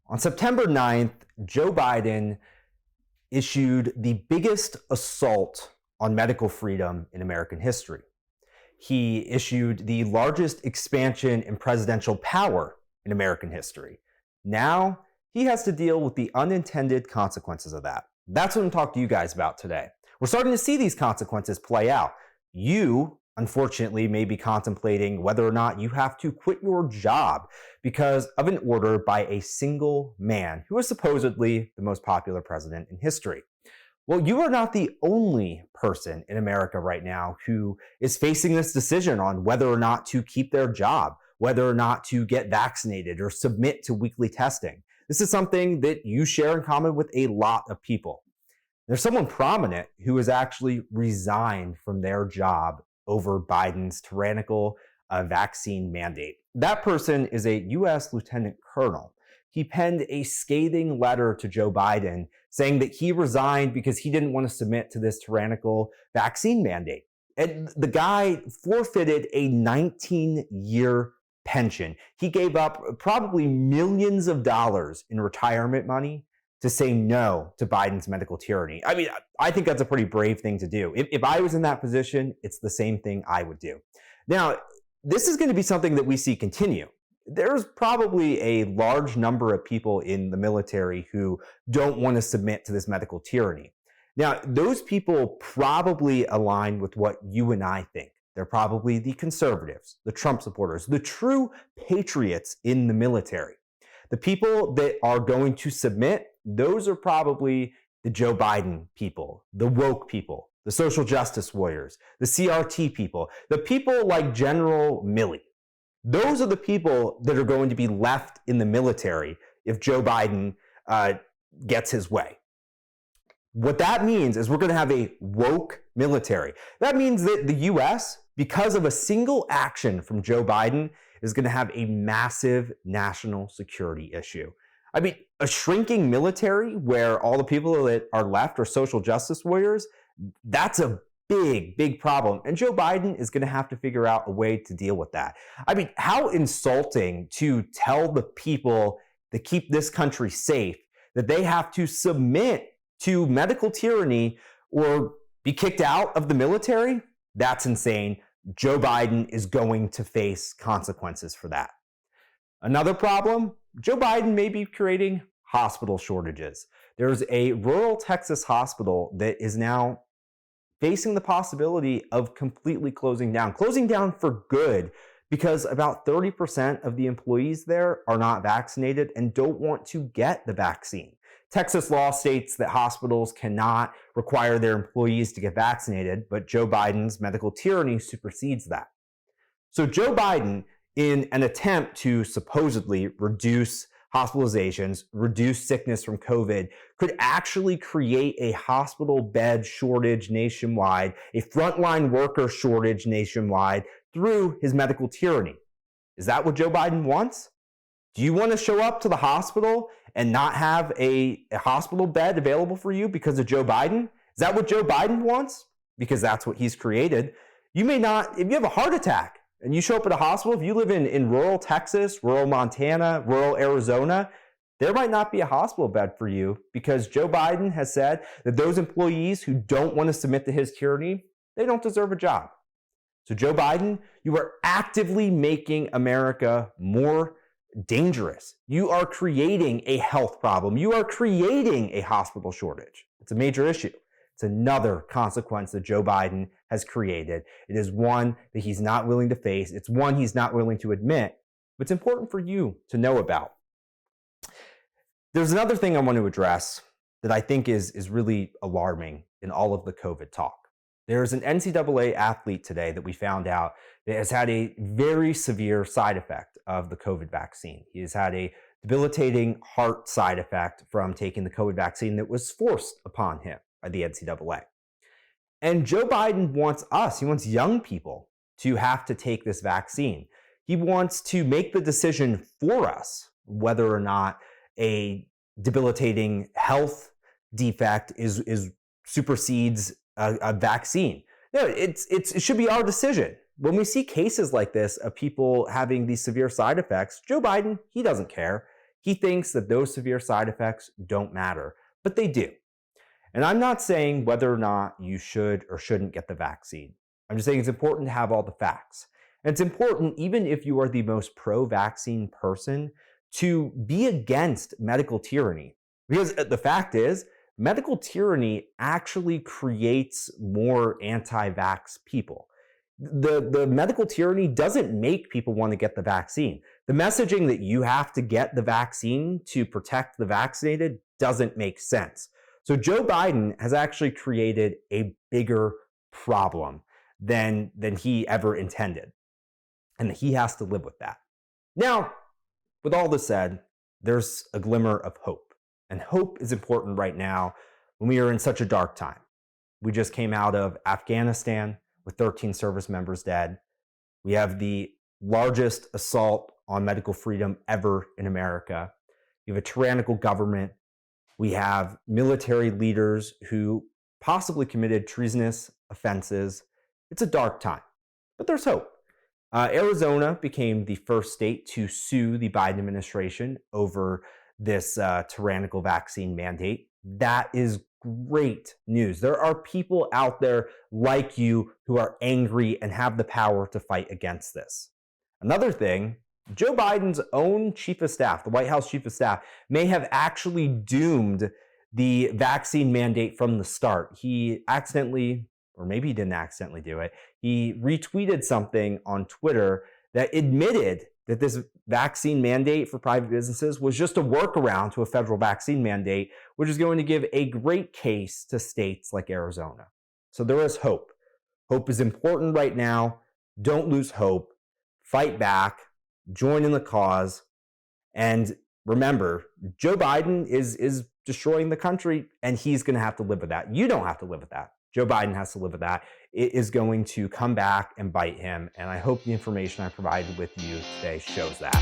On September 9th, Joe Biden issued the biggest assault on medical freedom in American history. He issued the largest expansion in presidential power in American history. Now, he has to deal with the unintended consequences of that. That's what I'm talking to you guys about today. We're starting to see these consequences play out. You, unfortunately, may be contemplating whether or not you have to quit your job because of an order by a single man who is supposedly the most popular president in history. Well, you are not the only person in America right now who is facing this decision on whether or not to keep their job, whether or not to get vaccinated or submit to weekly testing. This is something that you share in common with a lot of people. There's someone prominent who has actually resigned from their job over Biden's tyrannical vaccine mandate. That person is a U.S. Lieutenant Colonel. He penned a scathing letter to Joe Biden saying that he resigned because he didn't want to submit to this tyrannical vaccine mandate. And the guy forfeited a 19-year pension. He gave up probably millions of dollars in retirement money to say no to Biden's medical tyranny. I mean, I think that's a pretty brave thing to do. If I was in that position, it's the same thing I would do. Now, this is going to be something that we see continue. There's probably a large number of people in the military who don't want to submit to this medical tyranny. Now, those people probably align with what you and I think. They're probably the conservatives, the Trump supporters, the true patriots in the military. The people that are going to submit, those are probably the Joe Biden people, the woke people, the social justice warriors, the CRT people, the people like General Milley. Those are the people that are going to be left in the military if Joe Biden gets his way. What that means is we're going to have a woke military. That means that the U.S., because of a single action from Joe Biden, is going to have a massive national security issue. I mean, a shrinking military where all the people that are left are social justice warriors, that's a big problem. And Joe Biden is going to have to figure out a way to deal with that. I mean, how insulting to tell the people that keep this country safe that they have to submit to medical tyranny or be kicked out of the military? That's insane. Joe Biden is going to face consequences for that. Another problem, Joe Biden may be creating hospital shortages. There's a rural Texas hospital that is now facing the possibility of completely closing down for good, because about 30% of the employees there are not vaccinated and don't want to get the vaccine. Texas law states that hospitals cannot require their employees to get vaccinated, but Joe Biden's medical tyranny supersedes that. So Joe Biden, in an attempt to supposedly reduce hospitalizations, reduce sickness from COVID, could actually create a hospital bed shortage nationwide, a frontline worker shortage nationwide through his medical tyranny. Is that what Joe Biden wants? Do you want to show up to the hospital and not have a hospital bed available for you because of Joe Biden? Is that what Joe Biden wants? Because that's what he's created. You may not, if you have a heart attack and you show up at a hospital, if you live in rural Texas, rural Montana, rural Arizona, there might not be a hospital bed for you because Joe Biden has said that those employees who don't want to submit to his tyranny, they don't deserve a job. So Joe Biden, you are actively making America more dangerous. You are creating a health problem. You are creating a hospital shortage. It's a major issue. It's another consequence that Joe Biden has created. It is one that he's not willing to face. It's one he's not willing to admit, but it's important for you to know about. There's another thing I want to address that I think is really alarming in all of the COVID talk. There's an NCAA athlete today that we found out that has had a very severe side effect of the COVID vaccine. He has had a debilitating heart side effect from taking the COVID vaccine that was forced upon him by the NCAA. And Joe Biden wants us, he wants young people to have to take this vaccine. He wants to make the decision for us whether or not a debilitating health defect supersedes a vaccine. No, it should be our decision. When we see cases like this of people having these severe side effects, Joe Biden, he doesn't care. He thinks that those severe side effects don't matter, but they do. And I'm not saying whether or not you should or shouldn't get the vaccine. I'm just saying it's important to have all the facts. And it's important, even if you are the most pro-vaccine person, to be against medical tyranny. Because the fact is, medical tyranny actually creates more anti-vax people. The medical tyranny doesn't make people want to get the vaccine. The messaging that you have to get the vaccine to protect the vaccinated doesn't make sense. So Joe Biden has actually created a bigger problem than he ever intended. And he has to live with that. Now, with all this said, there's a glimmer of hope. And hope is important right now when we are in such a dark time. We just came out of Afghanistan with 13 service members dead. We have the largest assault on medical freedom ever in America. We have a tyrannical government. We have military leaders who possibly committed treasonous offenses. It's a dark time, but there's hope. Arizona became the first state to sue the Biden administration over this tyrannical vaccine mandate. That is great news. There are people out there like you who are angry and have the power to fight against this. Another thing, Joe Biden's own chief of staff, the White House chief of staff, may have actually doomed the vaccine mandate from the start. He accidentally, or maybe he didn't accidentally do it, he retweeted something on Twitter that admitted that this vaccine mandate for private businesses was just a workaround to a federal vaccine mandate, which is going to give a great case to states like Arizona. So there is hope. Hope is important right now. Don't lose hope. Fight back. Join in the cause. And remember, Joe Biden is destroying the country, and he's going to have to live with that. You don't have to live with that. Joe Biden has to live with that. It is going to come back and bite him, and I hope the information I provided with you today shows that.